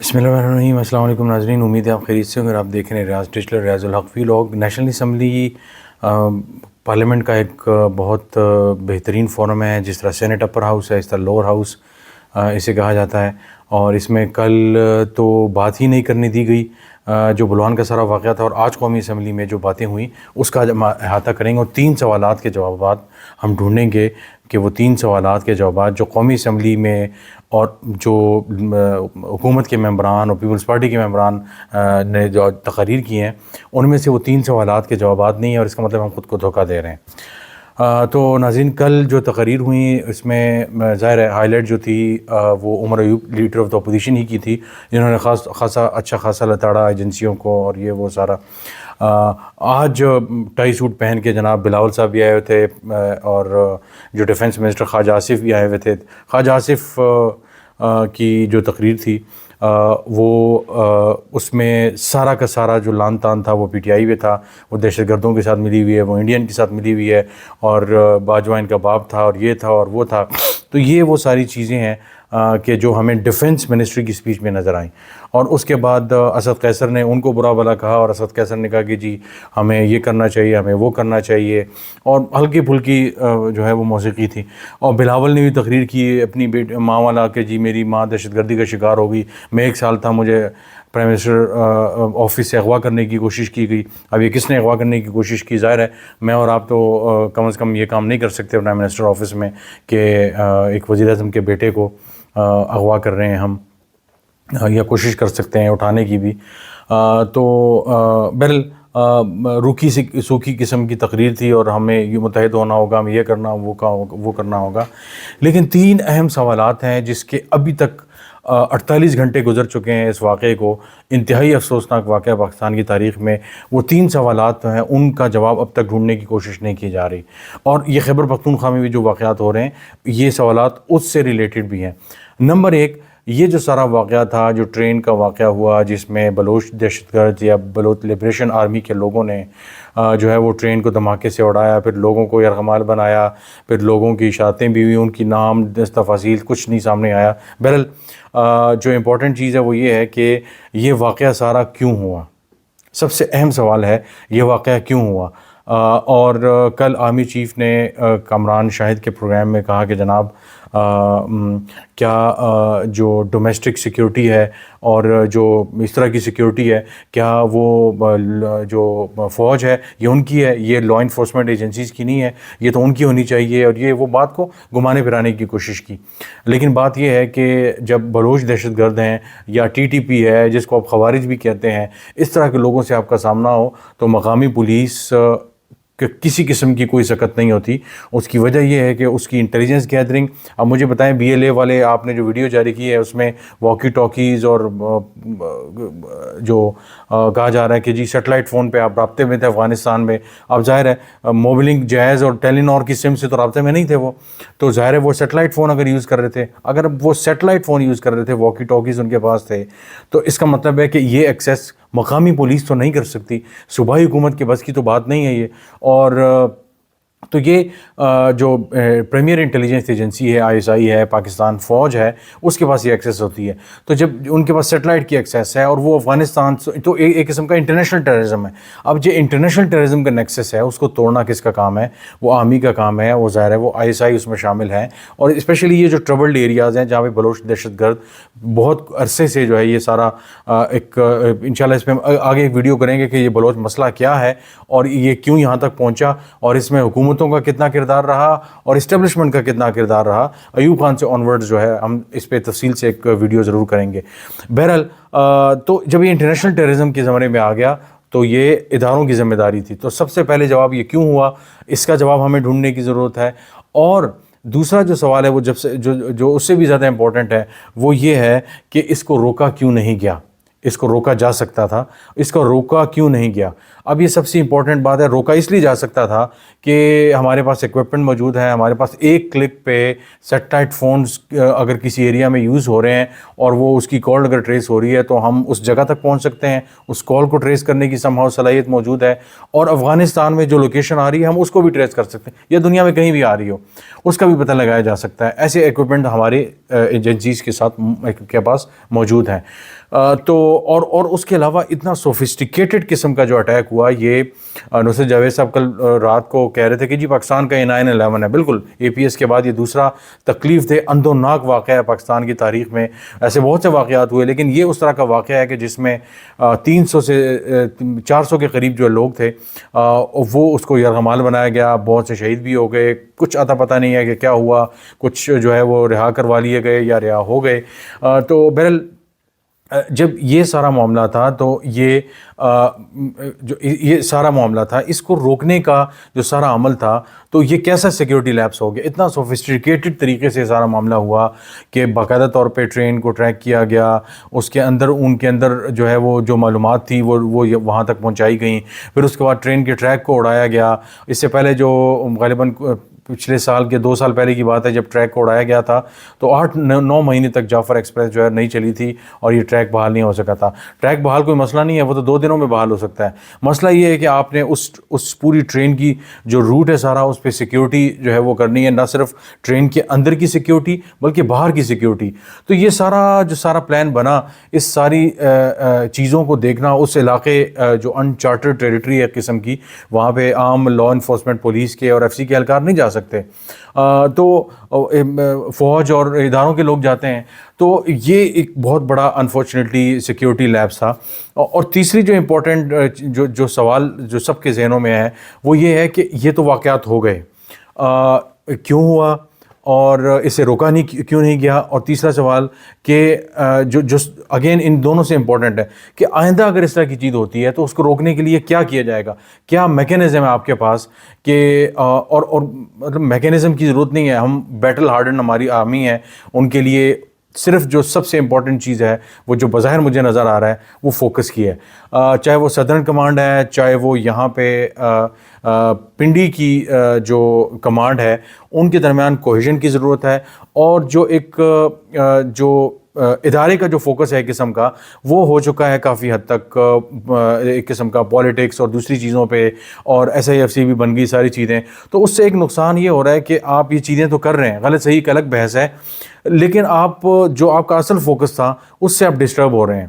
بسم اللہ الرحمن الرحیم۔ السلام علیکم ناظرین، امید ہے آپ خیریت سے ہوں۔ اگر آپ دیکھ رہے ہیں ریاض ڈیجیٹل ریاض الحق وی لوگ، نیشنل اسمبلی پارلیمنٹ کا ایک بہت بہترین فورم ہے۔ جس طرح سینٹ اپر ہاؤس ہے، اس طرح لوور ہاؤس اسے کہا جاتا ہے، اور اس میں کل تو بات ہی نہیں کرنے دی گئی جو بلوان کا سارا واقعہ تھا، اور آج قومی اسمبلی میں جو باتیں ہوئیں اس کا احاطہ کریں گے، اور 3 سوالات کے جوابات ہم ڈھونڈیں گے کہ وہ 3 سوالات کے جوابات جو قومی اسمبلی میں اور جو حکومت کے ممبران اور پیپلز پارٹی کے ممبران نے جو تقاریر کی ہیں ان میں سے وہ 3 سوالات کے جوابات نہیں ہیں، اور اس کا مطلب ہم خود کو دھوکہ دے رہے ہیں۔ تو ناظرین، کل جو تقاریر ہوئیں اس میں ظاہر ہے ہائی لائٹ جو تھی وہ Omar Ayub leader of the opposition ہی کی تھی، جنہوں نے اچھا خاصا لتاڑا ایجنسیوں کو اور یہ وہ سارا۔ آج ٹائی سوٹ پہن کے جناب بلاول صاحب بھی آئے ہوئے تھے، اور جو ڈیفنس منسٹر خواجہ آصف بھی آئے ہوئے تھے۔ خواجہ آصف کی جو تقریر تھی وہ اس میں سارا کا سارا جو لان تان تھا وہ پی ٹی آئی میں تھا، وہ دہشت گردوں کے ساتھ ملی ہوئی ہے، وہ انڈین کے ساتھ ملی ہوئی ہے، اور باجوہ ان کا باپ تھا، اور یہ تھا اور وہ تھا۔ تو یہ وہ ساری چیزیں ہیں کہ جو ہمیں ڈیفنس منسٹری کی سپیچ میں نظر آئیں۔ اور اس کے بعد اسد قیصر نے ان کو برا بھلا کہا، اور اسد قیصر نے کہا کہ جی ہمیں یہ کرنا چاہیے، ہمیں وہ کرنا چاہیے، اور ہلکی پھلکی جو ہے وہ موسیقی تھی۔ اور بلاول نے بھی تقریر کی اپنی ماں والا کہ جی میری ماں دہشت گردی کا شکار ہو گئی، میں 1 سال تھا، مجھے پرائم منسٹر آفس سے اغوا کرنے کی کوشش کی گئی۔ اب یہ کس نے اغوا کرنے کی کوشش کی؟ ظاہر ہے میں اور آپ تو کم از کم یہ کام نہیں کر سکتے پرائم منسٹر آفس میں کہ ایک وزیر اعظم کے بیٹے کو اغوا کر رہے ہیں ہم، یا کوشش کر سکتے ہیں اٹھانے کی بھی۔ تو بہرحال روکھی سوکھی قسم کی تقریر تھی، اور ہمیں یہ متحد ہونا ہوگا، ہمیں یہ کرنا وہ کرنا ہوگا۔ لیکن 3 اہم سوالات ہیں جس کے ابھی تک 48 گھنٹے گزر چکے ہیں اس واقعے کو، انتہائی افسوسناک واقعہ پاکستان کی تاریخ میں۔ وہ 3 سوالات ہیں، ان کا جواب اب تک ڈھونڈنے کی کوشش نہیں کی جا رہی، اور یہ خیبر پختونخوا میں بھی جو واقعات ہو رہے ہیں یہ سوالات اس سے ریلیٹڈ بھی ہیں۔ نمبر 1، یہ جو سارا واقعہ تھا، جو ٹرین کا واقعہ ہوا جس میں بلوچ دہشت گرد یا بلوچ لبریشن آرمی کے لوگوں نے جو ہے وہ ٹرین کو دھماکے سے اڑایا، پھر لوگوں کو یرغمال بنایا، پھر لوگوں کی اشاعتیں بھی ہوئی، ان کی نام تفاصیل کچھ نہیں سامنے آیا۔ بہرحال جو امپورٹنٹ چیز ہے وہ یہ ہے کہ یہ واقعہ سارا کیوں ہوا۔ سب سے اہم سوال ہے یہ واقعہ کیوں ہوا۔ اور کل آرمی چیف نے کامران شاہد کے پروگرام میں کہا کہ جناب کیا جو ڈومیسٹک سیکیورٹی ہے اور جو اس طرح کی سیکیورٹی ہے، کیا وہ جو فوج ہے یہ ان کی ہے، یہ لا انفورسمنٹ ایجنسیز کی نہیں ہے، یہ تو ان کی ہونی چاہیے، اور یہ وہ بات کو گھمانے پھرانے کی کوشش کی۔ لیکن بات یہ ہے کہ جب بلوچ دہشت گرد ہیں یا ٹی ٹی پی ہے جس کو آپ خوارج بھی کہتے ہیں، اس طرح کے لوگوں سے آپ کا سامنا ہو تو مقامی پولیس کہ کسی قسم کی کوئی سکت نہیں ہوتی۔ اس کی وجہ یہ ہے کہ اس کی انٹیلیجنس گیدرنگ۔ اب مجھے بتائیں بی ایل اے والے، آپ نے جو ویڈیو جاری کی ہے اس میں واکی ٹاکیز اور جو کہا جا رہا ہے کہ جی سیٹلائٹ فون پہ آپ رابطے میں تھے افغانستان میں، اب ظاہر ہے موبلنگ جائز اور ٹیلی نار کی سم سے تو رابطے میں نہیں تھے وہ، تو ظاہر ہے وہ سیٹلائٹ فون اگر یوز کر رہے تھے، اگر وہ سیٹلائٹ فون یوز کر رہے تھے، واکی ٹاکیز ان کے پاس تھے، تو اس کا مطلب ہے کہ یہ ایکسیس مقامی پولیس تو نہیں کر سکتی، صوبائی حکومت کے بس کی تو بات نہیں ہے یہ۔ اور تو یہ جو پریمیئر انٹیلیجنس ایجنسی ہے، آئی ایس آئی ہے، پاکستان فوج ہے، اس کے پاس یہ ایکسیس ہوتی ہے۔ تو جب ان کے پاس سیٹلائٹ کی ایکسیس ہے اور وہ افغانستان تو ایک قسم کا انٹرنیشنل ٹیررزم ہے۔ اب جو انٹرنیشنل ٹیررزم کا نیکسس ہے اس کو توڑنا کس کا کام ہے؟ وہ آرمی کا کام ہے، وہ ظاہر ہے وہ آئی ایس آئی اس میں شامل ہے، اور اسپیشلی یہ جو ٹربلڈ ایریاز ہیں جہاں پہ بلوچ دہشت گرد بہت عرصے سے جو ہے یہ سارا ایک انشاءاللہ اس پہ آگے ایک ویڈیو کریں گے کہ یہ بلوچ مسئلہ کیا ہے اور یہ کیوں یہاں تک پہنچا، اور اس میں حکومتوں کا کتنا کردار رہا اور اسٹیبلشمنٹ کا کتنا کردار رہا۔ ایوب خان سے آنورڈ جو ہے ہم اس پہ تفصیل سے ایک ویڈیو ضرور کریں گے۔ بہرحال تو جب یہ انٹرنیشنل ٹیررزم کے زمانے میں آ گیا تو یہ اداروں کی ذمہ داری تھی۔ تو سب سے پہلے جواب یہ کیوں ہوا، اس کا جواب ہمیں ڈھونڈنے کی ضرورت ہے۔ اور دوسرا جو سوال ہے وہ جو اس سے بھی زیادہ امپورٹنٹ ہے وہ یہ ہے کہ اس کو روکا کیوں نہیں گیا، اس کو روکا جا سکتا تھا، اس کو روکا کیوں نہیں گیا؟ اب یہ سب سے امپورٹنٹ بات ہے، روکا اس لیے جا سکتا تھا کہ ہمارے پاس ایکوپمنٹ موجود ہے، ہمارے پاس ایک کلک پہ سیٹلائٹ فونز اگر کسی ایریا میں یوز ہو رہے ہیں اور وہ اس کی کال اگر ٹریس ہو رہی ہے تو ہم اس جگہ تک پہنچ سکتے ہیں، اس کال کو ٹریس کرنے کی سمہاؤ صلاحیت موجود ہے، اور افغانستان میں جو لوکیشن آ رہی ہے ہم اس کو بھی ٹریس کر سکتے ہیں، یا دنیا میں کہیں بھی آ رہی ہو اس کا بھی پتہ لگایا جا سکتا ہے۔ ایسے ایکوپمنٹ ہمارے ایجنسیز کے پاس موجود ہیں۔ تو اور اس کے علاوہ اتنا سوفسٹیکیٹڈ قسم کا جو اٹیک ہوا، یہ نصرت جاوید صاحب کل رات کو کہہ رہے تھے کہ جی پاکستان کا یہ 9/11 ہے، بالکل اے پی ایس کے بعد یہ دوسرا تکلیف دہ اندوناک واقعہ ہے پاکستان کی تاریخ میں۔ ایسے بہت سے واقعات ہوئے لیکن یہ اس طرح کا واقعہ ہے کہ جس میں 300 سے 400 کے قریب جو لوگ تھے وہ اس کو یرغمال بنایا گیا، بہت سے شہید بھی ہو گئے، کچھ اتا پتہ نہیں ہے کہ کیا ہوا، کچھ جو ہے وہ رہا کروا لیے گئے یا رہا ہو گئے۔ تو بہرحال جب یہ سارا معاملہ تھا تو یہ سارا معاملہ تھا، اس کو روکنے کا جو سارا عمل تھا تو یہ کیسا سیکیورٹی لیپس ہو گیا؟ اتنا سوفسٹیکیٹڈ طریقے سے سارا معاملہ ہوا کہ باقاعدہ طور پہ ٹرین کو ٹریک کیا گیا، اس کے اندر ان کے اندر جو ہے وہ جو معلومات تھی وہ وہاں تک پہنچائی گئیں، پھر اس کے بعد ٹرین کے ٹریک کو اڑایا گیا۔ اس سے پہلے جو غالباً پچھلے سال کے 2 سال پہلے کی بات ہے، جب ٹریک کو اڑایا گیا تھا تو 8-9 مہینے تک جعفر ایکسپریس جو ہے نہیں چلی تھی اور یہ ٹریک بحال نہیں ہو سکا تھا۔ ٹریک بحال کوئی مسئلہ نہیں ہے، وہ تو 2 دنوں میں بحال ہو سکتا ہے۔ مسئلہ یہ ہے کہ آپ نے اس پوری ٹرین کی جو روٹ ہے سارا، اس پہ سیکیورٹی جو ہے وہ کرنی ہے، نہ صرف ٹرین کے اندر کی سیکیورٹی بلکہ باہر کی سیکیورٹی۔ تو یہ سارا پلان بنا، اس ساری چیزوں کو دیکھنا، اس علاقے جو انچارٹرڈ ٹیریٹری ہے قسم کی، وہاں پہ عام لا انفورسمنٹ پولیس کے اور ایف سی کے اہلکار نہیں جا سکتے، تو فوج اور اداروں کے لوگ جاتے ہیں۔ تو یہ ایک بہت بڑا انفارچونیٹلی سیکیورٹی لیپس تھا۔ اور تیسری جو امپورٹنٹ جو سوال جو سب کے ذہنوں میں ہے وہ یہ ہے کہ یہ تو واقعات ہو گئے، کیوں ہوا اور اسے روکا کیوں نہیں گیا؟ اور تیسرا سوال کہ جو اگین ان دونوں سے امپورٹنٹ ہے کہ آئندہ اگر اس طرح کی چیز ہوتی ہے تو اس کو روکنے کے لیے کیا کیا جائے گا، کیا میکینزم ہے آپ کے پاس کہ اور مطلب میکینزم کی ضرورت نہیں ہے، ہم بیٹل ہارڈن ہماری آرمی ہے، ان کے لیے صرف جو سب سے امپورٹنٹ چیز ہے وہ جو بظاہر مجھے نظر آ رہا ہے وہ فوکس کی ہے، چاہے وہ صدرن کمانڈ ہے، چاہے وہ یہاں پہ پنڈی کی جو کمانڈ ہے، ان کے درمیان کوہیژن کی ضرورت ہے، اور جو ایک جو ادارے کا جو فوکس ہے قسم کا وہ ہو چکا ہے کافی حد تک ایک قسم کا پالیٹکس اور دوسری چیزوں پہ، اور ایس آئی ایف سی بھی بن گئی ساری چیزیں۔ تو اس سے ایک نقصان یہ ہو رہا ہے کہ آپ یہ چیزیں تو کر رہے ہیں، غلط صحیح ایک الگ بحث ہے، لیکن آپ کا اصل فوکس تھا اس سے آپ ڈسٹرب ہو رہے ہیں،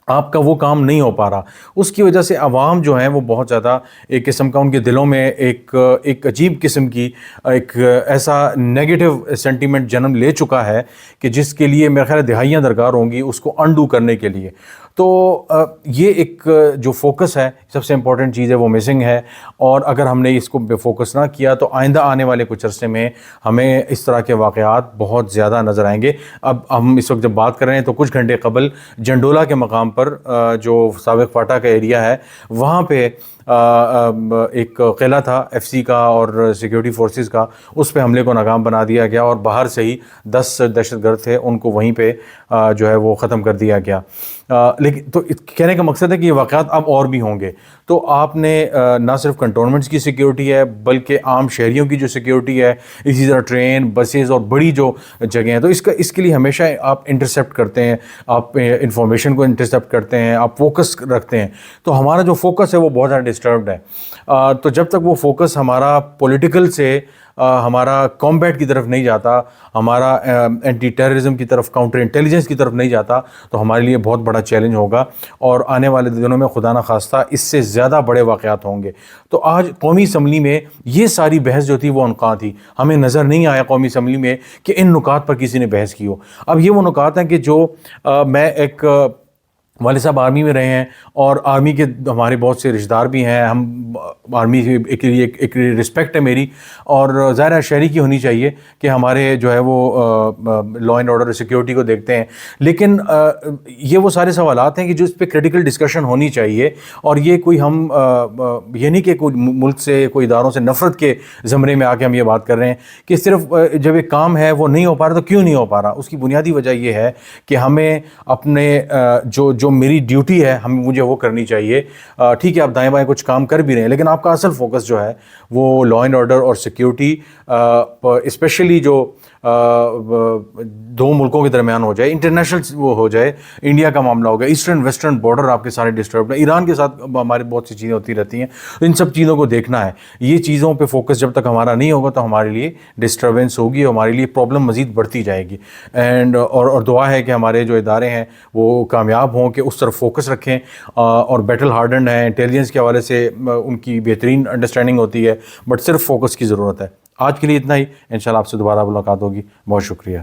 آپ کا وہ کام نہیں ہو پا رہا۔ اس کی وجہ سے عوام جو ہیں وہ بہت زیادہ ایک قسم کا ان کے دلوں میں ایک عجیب قسم کی ایک ایسا نیگیٹو سینٹیمنٹ جنم لے چکا ہے کہ جس کے لیے میرا خیال ہے دہائیاں درکار ہوں گی اس کو انڈو کرنے کے لیے۔ تو یہ ایک جو فوکس ہے سب سے امپورٹنٹ چیز ہے وہ مسنگ ہے، اور اگر ہم نے اس کو فوکس نہ کیا تو آئندہ آنے والے کچھ عرصے میں ہمیں اس طرح کے واقعات بہت زیادہ نظر آئیں گے۔ اب ہم اس وقت جب بات کر رہے ہیں تو کچھ گھنٹے قبل جنڈولا کے مقام پر جو سابق فاٹا کا ایریا ہے وہاں پہ ایک قلعہ تھا ایف سی کا اور سیکیورٹی فورسز کا، اس پہ حملے کو ناکام بنا دیا گیا، اور باہر سے ہی 10 دہشت گرد تھے ان کو وہیں پہ جو ہے وہ ختم کر دیا گیا۔ لیکن تو کہنے کا مقصد ہے کہ یہ واقعات اب اور بھی ہوں گے، تو آپ نے نہ صرف کنٹونمنٹس کی سیکیورٹی ہے بلکہ عام شہریوں کی جو سیکیورٹی ہے، اسی طرح ٹرین، بسیز اور بڑی جو جگہیں ہیں، تو اس کے لیے ہمیشہ آپ انٹرسیپٹ کرتے ہیں، آپ انفارمیشن کو انٹرسیپٹ کرتے ہیں، آپ فوکس رکھتے ہیں۔ تو ہمارا جو فوکس ہے وہ بہت زیادہ ڈسٹربڈ ہے۔ تو جب تک وہ فوکس ہمارا پولیٹیکل سے ہمارا کامبیٹ کی طرف نہیں جاتا، ہمارا اینٹی ٹیررزم کی طرف، کاؤنٹر انٹیلیجنس کی طرف نہیں جاتا، تو ہمارے لیے بہت بڑا چیلنج ہوگا، اور آنے والے دنوں میں خدا نخواستہ اس سے زیادہ بڑے واقعات ہوں گے۔ تو آج قومی اسمبلی میں یہ ساری بحث جو تھی وہ نکات تھی، ہمیں نظر نہیں آیا قومی اسمبلی میں کہ ان نکات پر کسی نے بحث کی ہو۔ اب یہ وہ نکات ہیں کہ جو میں ایک والد صاحب آرمی میں رہے ہیں اور آرمی کے ہمارے بہت سے رشتہ دار بھی ہیں، ہم آرمی کے لیے ایک رسپیکٹ ہے میری، اور ظاہر ہے شہری کی ہونی چاہیے کہ ہمارے جو ہے وہ لا اینڈ آرڈر سیکیورٹی کو دیکھتے ہیں، لیکن یہ وہ سارے سوالات ہیں کہ جو اس پہ کریٹیکل ڈسکشن ہونی چاہیے، اور یہ کوئی ہم یہ نہیں کہ کوئی ملک سے کوئی اداروں سے نفرت کے زمرے میں آ کے ہم یہ بات کر رہے ہیں کہ صرف جب ایک کام ہے وہ نہیں ہو پا رہا تو کیوں نہیں ہو پا رہا۔ اس کی بنیادی وجہ یہ ہے کہ ہمیں اپنے جو میری ڈیوٹی ہے مجھے وہ کرنی چاہیے. ٹھیک ہے آپ دائیں بائیں کچھ کام کر بھی رہے ہیں لیکن آپ کا اصل فوکس جو ہے وہ لا اینڈ آرڈر اور سیکیورٹی اسپیشلی جو دو ملکوں کے درمیان ہو جائے, انٹرنیشنل وہ ہو جائے, انڈیا کا معاملہ ہو گیا, ایسٹرن ویسٹرن بارڈر آپ کے سارے ڈسٹربڈ ہیں, ایران کے ساتھ ہماری بہت سی چیزیں ہوتی رہتی ہیں, ان سب چیزوں کو دیکھنا ہے. یہ چیزوں پہ فوکس جب تک ہمارا نہیں ہوگا تو ہمارے لیے ڈسٹربینس ہوگی, ہمارے لیے پرابلم مزید بڑھتی جائے گی. اینڈ اور دعا ہے کہ ہمارے جو ادارے ہیں وہ کامیاب ہوں, کہ اس طرف فوکس رکھیں, اور بیٹل ہارڈنڈ ہیں, انٹیلیجنس کے حوالے سے ان کی بہترین انڈرسٹینڈنگ ہوتی ہے, بٹ صرف فوکس کی ضرورت ہے. آج کے لیے اتنا ہی, انشاءاللہ آپ سے دوبارہ ملاقات ہوگی. بہت شکریہ.